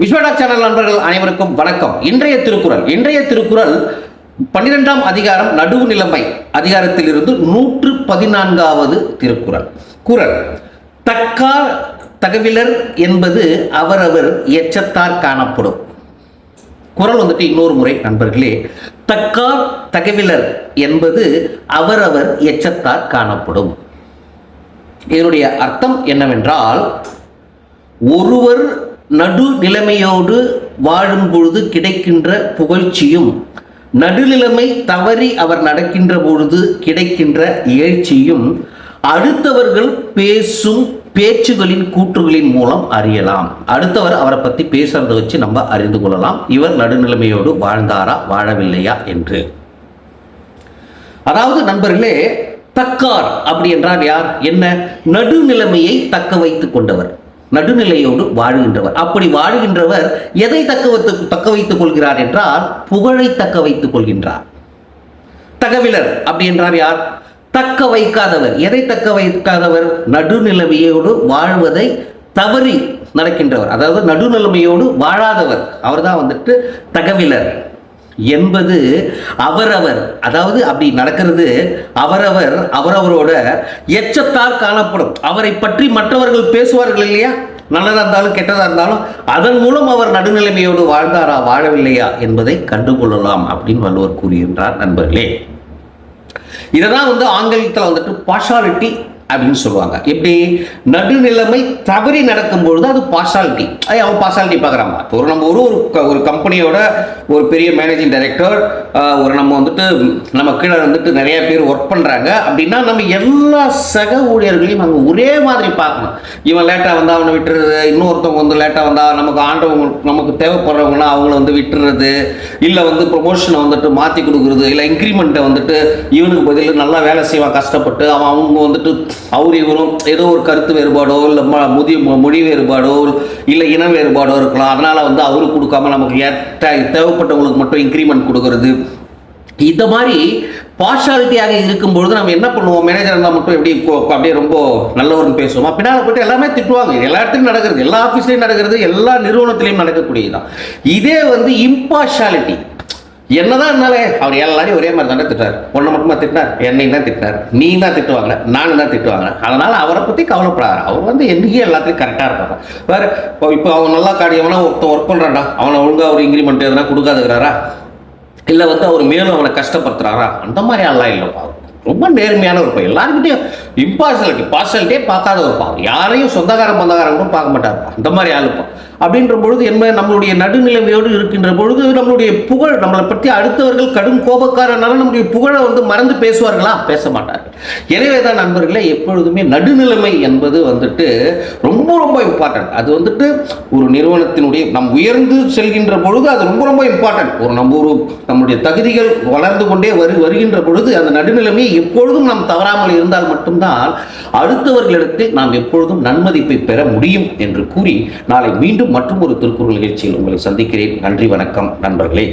விஸ்வடாக் channel நண்பர்கள் அனைவருக்கும் வணக்கம். இன்றைய திருக்குறள் 12ஆம் அதிகாரம் நடுவு நிலைமை அதிகாரத்திலிருந்து 114வது திருக்குறள். குறள்: தக்கார் தகவிலர் என்பது அவரவர் எச்சத்தார் காணப்படும். குறள் இன்னொரு முறை நண்பர்களே, தக்கார் தகவிலர் என்பது அவரவர் எச்சத்தார் காணப்படும். இதனுடைய அர்த்தம் என்னவென்றால், ஒருவர் நடுநிலைமையோடு வாழும் பொழுது கிடைக்கின்ற புகழ்ச்சியும், நடுநிலைமை தவறி அவர் நடக்கின்ற பொழுது கிடைக்கின்ற எழுச்சியும் அடுத்தவர்கள் பேசும் பேச்சுகளின் கூற்றுகளின் மூலம் அறியலாம். அடுத்தவர் அவரை பற்றி பேசுறதை வச்சு நம்ம அறிந்து கொள்ளலாம், இவர் நடுநிலைமையோடு வாழ்ந்தாரா வாழவில்லையா என்று. அதாவது நண்பர்களே, தக்கார் அப்படி என்றால் யார்? என்ன? நடுநிலைமையை தக்க வைத்துக் கொண்டவர், நடுநிலையோடு வாழுகின்றவர். அப்படி வாழுகின்றவர் எதை தக்க வைத்துக் கொள்கிறார் என்றால், புகழை தக்க வைத்துக் கொள்கின்றார். தகவிலர் அப்படி என்றார் யார்? தக்க வைக்காதவர். எதை தக்க வைக்காதவர்? நடுநிலைமையோடு வாழ்வதை தவறி நடக்கின்றவர், அதாவது நடுநிலைமையோடு வாழாதவர். அவர் தான் தகவிலர் என்பது அவரவர், அதாவது அப்படி நடக்கிறது அவரவரோட எச்சத்தால் காணப்படும். அவரை பற்றி மற்றவர்கள் பேசுவார்கள் இல்லையா, நல்லதா இருந்தாலும் கெட்டதா இருந்தாலும், அதன் மூலம் அவர் நடுநிலைமையோடு வாழ்ந்தாரா வாழவில்லையா என்பதை கண்டுகொள்ளலாம் அப்படின்னு வள்ளுவர் கூறுகின்றார். நண்பர்களே, இதைதான் ஆங்கிலத்தில் பார்ஷாலிட்டி அப்படின்னு சொல்லுவாங்க. எப்படி? நடுநிலைமை தவறி நடக்கும்பொழுது அது பார்ஷாலிட்டி. அவன் பார்ஷாலிட்டி பார்க்குறாங்க. இப்போ நம்ம ஒரு கம்பெனியோட ஒரு பெரிய மேனேஜிங் டைரக்டர், நம்ம நம்ம கீழே நிறைய பேர் ஒர்க் பண்ணுறாங்க அப்படின்னா, நம்ம எல்லா சக ஊழியர்களையும் நம்ம ஒரே மாதிரி பார்க்கணும். இவன் லேட்டாக வந்தால் அவனை விட்டுறது, இன்னொருத்தவங்க லேட்டாக வந்தால் நமக்கு தேவைப்படுறவங்கன்னா அவங்கள விட்டுறது, இல்லை ப்ரொமோஷனை மாற்றி கொடுக்குறது, இல்லை இன்க்ரிமெண்ட்டை இவனுக்கு பதில் நல்லா வேலை செய்வான் கஷ்டப்பட்டு, அவங்க அவர் இவரும் ஏதோ ஒரு கருத்து வேறுபாடோ, இல்லை மொழி வேறுபாடோ, இல்லை இன வேறுபாடோ இருக்கலாம். அதனால் அவருக்கு கொடுக்காம நமக்கு தேவைப்பட்டவங்களுக்கு மட்டும் இன்க்ரிமெண்ட் கொடுக்கறது. இந்த மாதிரி பார்ஷாலிட்டியாக இருக்கும்பொழுது நம்ம என்ன பண்ணுவோம்? மேனேஜர் இருந்தால் மட்டும் எப்படி அப்படியே ரொம்ப நல்லவர்னு பேசுவோம், பின்னால் போய்ட்டு எல்லாமே திட்டுவாங்க. எல்லா இடத்துலையும் நடக்கிறது, எல்லா ஆஃபீஸ்லையும் நடக்கிறது, எல்லா நிறுவனத்திலையும் நடக்கக்கூடியதுதான். இதே இம்பார்ஷாலிட்டி. என்னதான் இருந்தாலே அவர் எல்லாரையும் ஒரே மாதிரி தானே திட்டார். ஒன்றை மட்டுமா திட்டார்? என்னையும் தான் திட்டார், நீ தான் திட்டுவாங்க, நானும் தான் திட்டுவாங்க. அதனால் அவரை பற்றி கவலைப்படாரு. அவர் என்னைக்கே எல்லாத்தையும் கரெக்டாக இருப்பாங்க. வேறு இப்போ அவன் நல்லா காடியவனா ஒருத்தன் ஒர்க் பண்ணுறான்டா, அவனை ஒழுங்காக ஒரு இன்க்ரிமெண்ட் எதுனா கொடுக்காதுக்கிறாரா, இல்லை அவர் மேலும் அவனை கஷ்டப்படுத்துறாரா? அந்த மாதிரி எல்லாம் இல்லைப்பா. ரொம்ப நேர்மையான ஒரு பையன். எல்லாருக்கிட்டையும் பார்ஷாலிட்டியே பார்க்காத ஒரு பாவம். யாரையும் சொந்தக்காரன் கூட பார்க்க மாட்டாருப்பா. அந்த மாதிரி ஆளுப்பா. அப்படின்ற பொழுது என்ன, நம்மளுடைய நடுநிலைமையோடு இருக்கின்ற பொழுது நம்மளுடைய புகழ், நம்மளை பற்றி அடுத்தவர்கள் கடும் கோபக்காரனால நம்முடைய புகழை மறந்து பேசுவார்களா? பேச மாட்டார்கள். எனவே தான் நண்பர்களே, எப்பொழுதுமே நடுநிலைமை என்பது ரொம்ப ரொம்ப இம்பார்ட்டன்ட். அது ஒரு நிறுவனத்தினுடைய நம் உயர்ந்து செல்கின்ற பொழுது அது ரொம்ப ரொம்ப இம்பார்ட்டன்ட். நம்முடைய தகுதிகள் வளர்ந்து கொண்டே வருகின்ற பொழுது அந்த நடுநிலைமையை எப்பொழுதும் நாம் தவறாமல் இருந்தால் மட்டும்தான் அடுத்தவர்களிடத்தில் நாம் எப்பொழுதும் நன்மதிப்பை பெற முடியும் என்று கூறி, நாளை மீண்டும் மற்றும் ஒரு திருக்குறள் நிகழ்ச்சியில் உங்களை சந்திக்கிறேன். நன்றி, வணக்கம் நண்பர்களே.